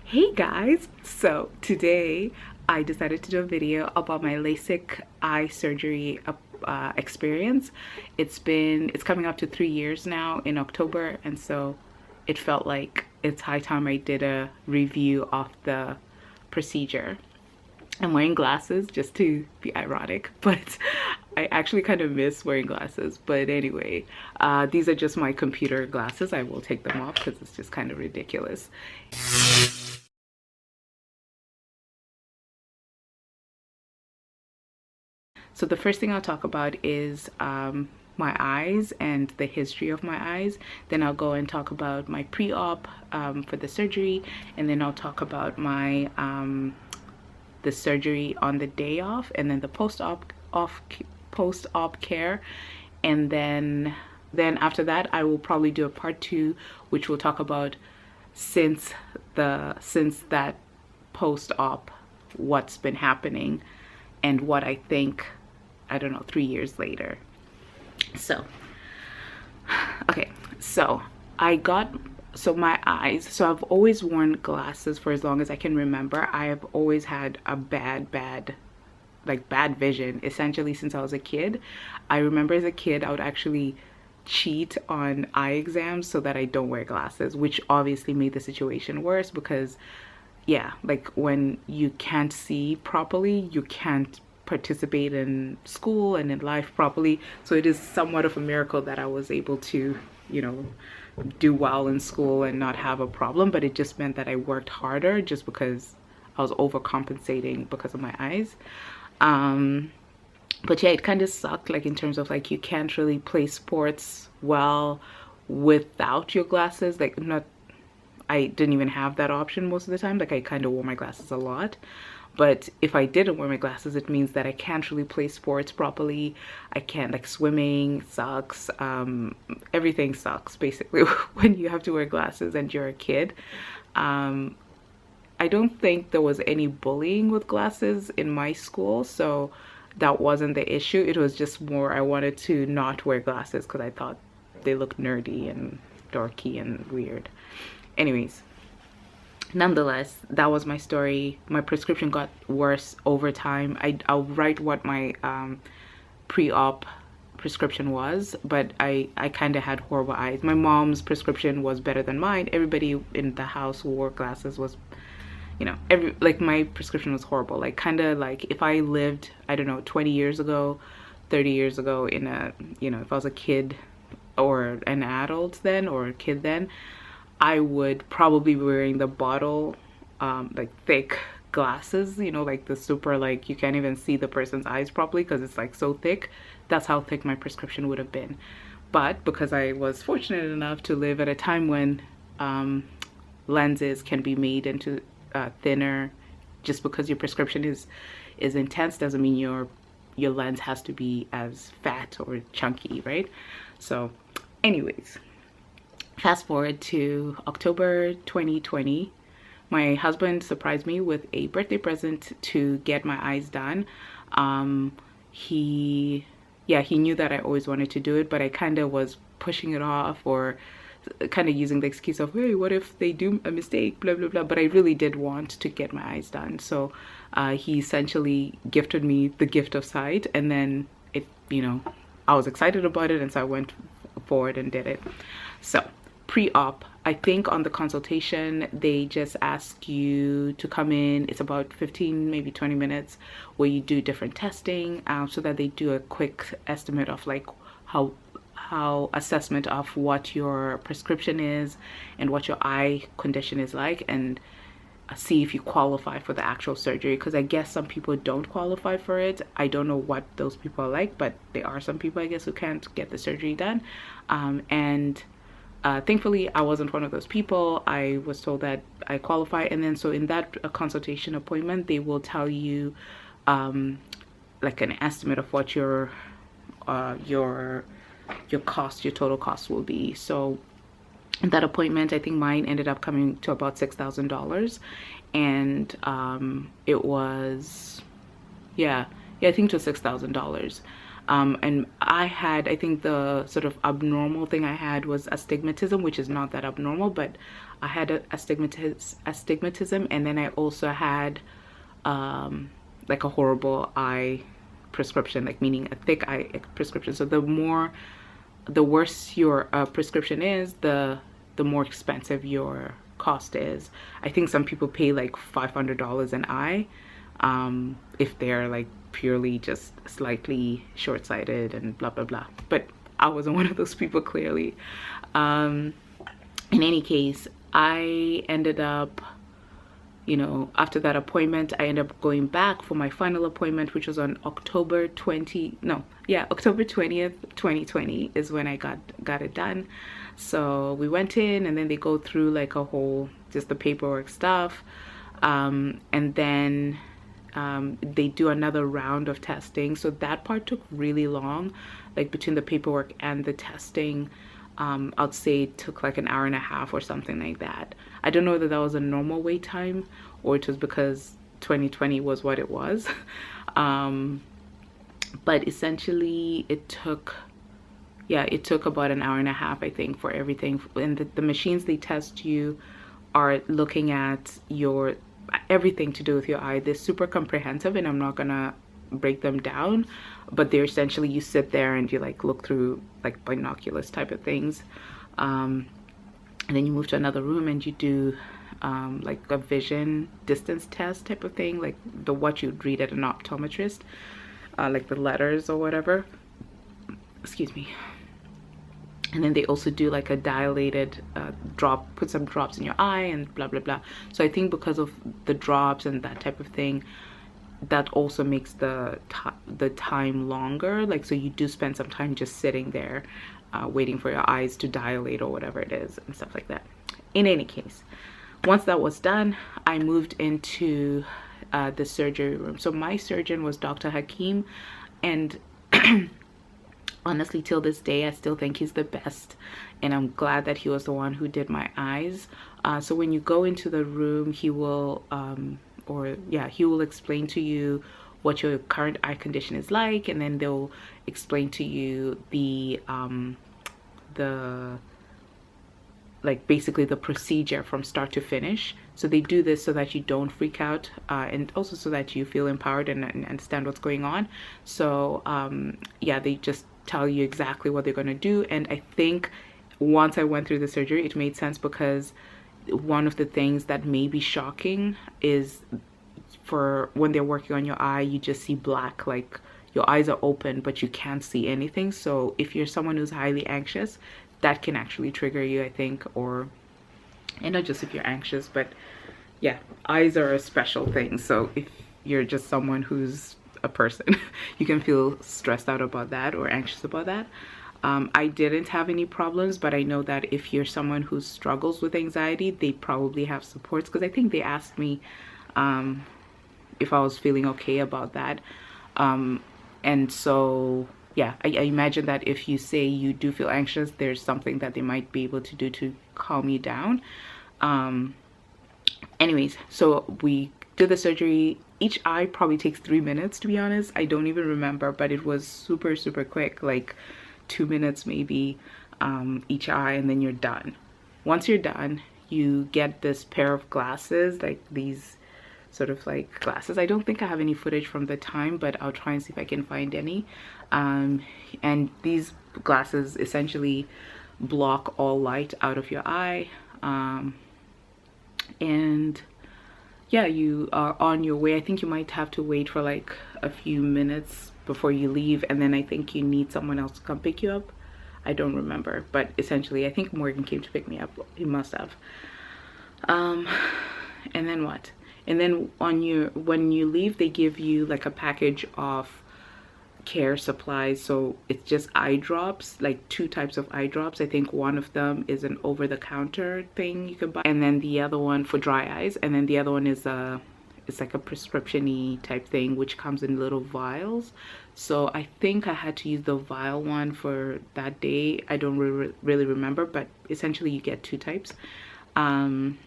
Hey guys! So today I decided to do a video about my Lasik eye surgery experience. It's coming up to 3 years now in October, and so it felt like it's high time I did a review of the procedure. I'm wearing glasses just to be ironic, but I actually kind of miss wearing glasses. But anyway, these are just my computer glasses. I will take them off because it's just kind of ridiculous. So the first thing I'll talk about is my eyes and the history of my eyes. Then I'll go and talk about my pre-op for the surgery, and then I'll talk about my the surgery on the day off, and then the post-op care, and then after that I will probably do a part two, which will talk about since that post-op, what's been happening and what I think, I don't know, 3 years later. So, okay, so my eyes, so I've always worn glasses for as long as I can remember. I have always had a bad vision, essentially, since I was a kid. I remember as a kid, I would actually cheat on eye exams so that I don't wear glasses, which obviously made the situation worse because, yeah, like when you can't see properly, you can't participate in school and in life properly. So it is somewhat of a miracle that I was able to, do well in school and not have a problem, but it just meant that I worked harder just because I was overcompensating because of my eyes. But yeah, it kind of sucked, like in terms of like you can't really play sports well without your glasses. Like, not, I didn't even have that option most of the time. Like, I kind of wore my glasses a lot. But if I didn't wear my glasses, it means that I can't really play sports properly. I can't, like, swimming sucks. Everything sucks, basically, when you have to wear glasses and you're a kid. I don't think there was any bullying with glasses in my school, so that wasn't the issue. It was just more I wanted to not wear glasses because I thought they looked nerdy and dorky and weird. Anyways, nonetheless, that was my story. My prescription got worse over time. I'll write what my pre-op prescription was, but I kind of had horrible eyes. My mom's prescription was better than mine. Everybody in the house who wore glasses was, like, my prescription was horrible. Like, kind of like if I lived, I don't know, 20 years ago, 30 years ago in a, if I was a kid or an adult then, or a kid then, I would probably be wearing the bottle, like thick glasses, like the super, like you can't even see the person's eyes properly because it's like so thick. That's how thick my prescription would have been. But because I was fortunate enough to live at a time when lenses can be made into thinner, just because your prescription is intense doesn't mean your lens has to be as fat or chunky, right? So anyways, fast forward to October 2020. My husband surprised me with a birthday present to get my eyes done. He knew that I always wanted to do it, but I kind of was pushing it off, or kind of using the excuse of, hey, what if they do a mistake, blah blah blah. But I really did want to get my eyes done, so he essentially gifted me the gift of sight, and then I was excited about it, and so I went forward and did it. So pre-op, I think on the consultation they just ask you to come in. It's about 15, maybe 20 minutes where you do different testing, so that they do a quick estimate of like how assessment of what your prescription is and what your eye condition is like, and see if you qualify for the actual surgery, because I guess some people don't qualify for it. I don't know what those people are like, but there are some people, I guess, who can't get the surgery done. Thankfully I wasn't one of those people. I was told that I qualify, and then so in that consultation appointment they will tell you like an estimate of what your total cost will be. So in that appointment, I think mine ended up coming to about $6,000, and it was, I think it was $6,000. And I think the sort of abnormal thing I had was astigmatism, which is not that abnormal, but I had astigmatism, and then I also had like a horrible eye prescription, like meaning a thick eye prescription. So the worse your prescription is, the more expensive your cost is. I think some people pay like $500 an eye, if they're like purely just slightly short-sighted and blah blah blah. But I wasn't one of those people, clearly. In any case, I ended up, you know, after that appointment, I ended up going back for my final appointment, which was on October 20th, 2020 is when I got it done. So we went in, and then they go through like a whole, just the paperwork stuff. And then they do another round of testing. So that part took really long, like between the paperwork and the testing. I'd say it took like an hour and a half or something like that. I don't know whether that was a normal wait time or it was because 2020 was what it was. But essentially it took about an hour and a half, I think, for everything. And the machines they test you are looking at your everything to do with your eye. They're super comprehensive, and I'm not gonna break them down, but they're essentially, you sit there and you like look through like binoculars type of things, and then you move to another room and you do like a vision distance test type of thing, like what you'd read at an optometrist, like the letters or whatever, excuse me. And then they also do like a dilated put some drops in your eye and blah blah blah. So I think because of the drops and that type of thing, that also makes the time longer. Like, so you do spend some time just sitting there waiting for your eyes to dilate or whatever it is and stuff like that. In any case, once that was done, I moved into the surgery room. So my surgeon was Dr. Hakim, and honestly, till this day, I still think he's the best, and I'm glad that he was the one who did my eyes. So when you go into the room, he will he will explain to you what your current eye condition is like, and then they'll explain to you the like basically the procedure from start to finish. So they do this so that you don't freak out, and also so that you feel empowered and understand what's going on. So yeah, they just tell you exactly what they're going to do. And I think once I went through the surgery, it made sense, because one of the things that may be shocking is for when they're working on your eye, you just see black, like your eyes are open but you can't see anything. So if you're someone who's highly anxious, that can actually trigger you, I think. Or, and not just if you're anxious, but yeah, eyes are a special thing. So if you're just someone who's a person, you can feel stressed out about that or anxious about that. I didn't have any problems, but I know that if you're someone who struggles with anxiety, they probably have supports, because I think they asked me if I was feeling okay about that. And so yeah, I imagine that if you say you do feel anxious, there's something that they might be able to do to calm you down. Anyways, so we did the surgery. Each eye probably takes 3 minutes, to be honest. I don't even remember, but it was super quick, like 2 minutes maybe, each eye, and then you're done. Once you're done, you get this pair of glasses, like these sort of like glasses. I don't think I have any footage from the time, but I'll try and see if I can find any. And these glasses essentially block all light out of your eye, and yeah, you are on your way. I think you might have to wait for like a few minutes before you leave, and then I think you need someone else to come pick you up. I don't remember, but essentially I think Morgan came to pick me up. He must have. And then what? And then when you leave, they give you like a package of care supplies. So it's just eye drops, like 2 types of eye drops. I think one of them is an over-the-counter thing you can buy, and then the other one for dry eyes, and then the other one is it's like a prescription-y type thing, which comes in little vials. So I think I had to use the vial one for that day. I don't really remember, but essentially you get 2 types. And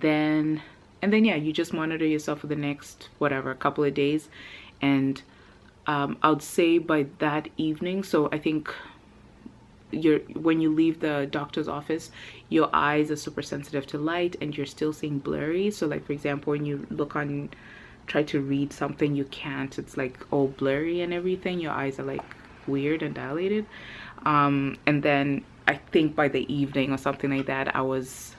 then yeah, you just monitor yourself for the next whatever couple of days. And I would say by that evening, so I think when you leave the doctor's office, your eyes are super sensitive to light and you're still seeing blurry. So like for example, when you try to read something, you can't, it's like all blurry and everything. Your eyes are like weird and dilated. And then I think by the evening or something like that, I was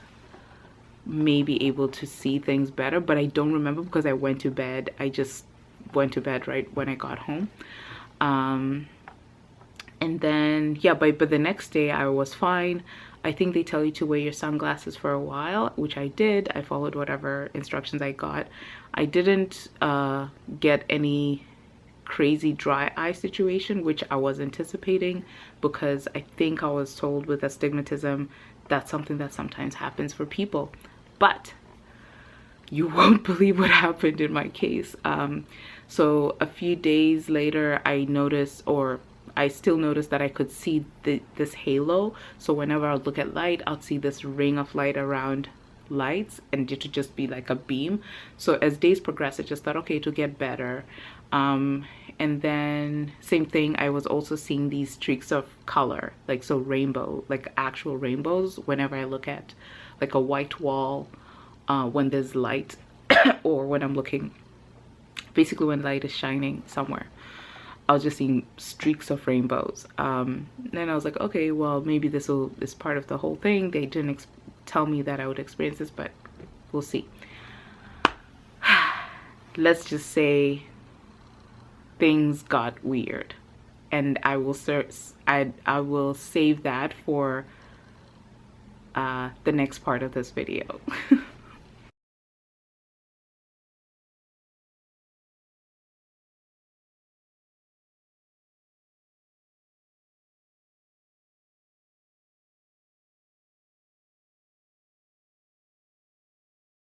maybe able to see things better, but I don't remember because I went to bed. I just went to bed right when I got home. And then yeah, but the next day I was fine. I think they tell you to wear your sunglasses for a while, which I did. I followed whatever instructions I got. I didn't get any crazy dry eye situation, which I was anticipating, because I think I was told with astigmatism that's something that sometimes happens for people. But you won't believe what happened in my case. So a few days later, I still noticed that I could see this halo. So whenever I would look at light, I'd see this ring of light around lights, and it would just be like a beam. So as days progressed, I just thought, okay, to get better. And then same thing, I was also seeing these streaks of color, like so rainbow, like actual rainbows whenever I look at like a white wall, when there's light or when I'm looking, basically when light is shining somewhere, I was just seeing streaks of rainbows. Then I was like, okay, well, maybe this is part of the whole thing. They didn't tell me that I would experience this, but we'll see. Let's just say things got weird, and I will save that for the next part of this video.